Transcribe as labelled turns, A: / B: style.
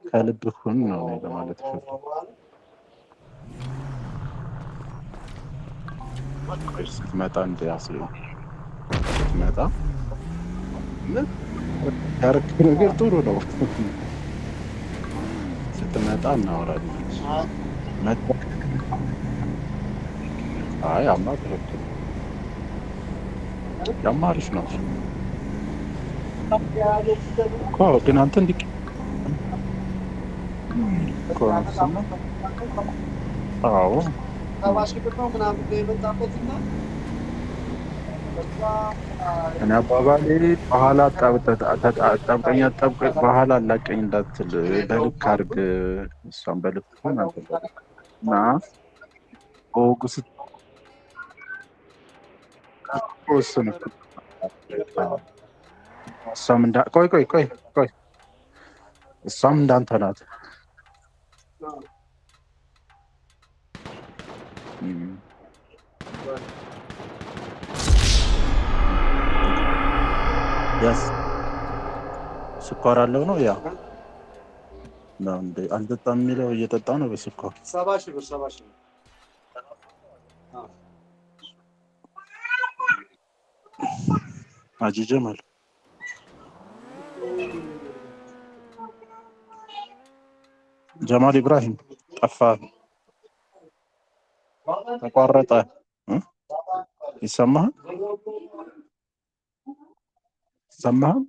A: ከልብህ ሁን ነው እኔ ለማለት ፈልጌ። ስትመጣ ስትመጣ ምን ያደረግህ ነገር ጥሩ ነው። ስትመጣ እናወራለን። አይ ያማ ትክክል ያማ አሪፍ ነው እኮ ግን አንተ እንዲህ እኮ አዎ እኔ አባባሌ በኋላ አጣብቀኝ በኋላ አላቀኝ እንዳትል በልክ አድርግ። እሷን በልክ እና በወጉ ስትወስን እሷም ቆይ ቆይ ቆይ ቆይ እሷም እንዳንተ ናት። ያስ ስኳር አለው ነው ያ ነው እንዴ? አልጠጣም የሚለው እየጠጣ ነው በስኳር 70,000 ብር 70,000 ብር አጂ ጀማል ጀማል ኢብራሂም ጠፋ፣ ተቋረጠ። ይሰማሃል? ይሰማሃል?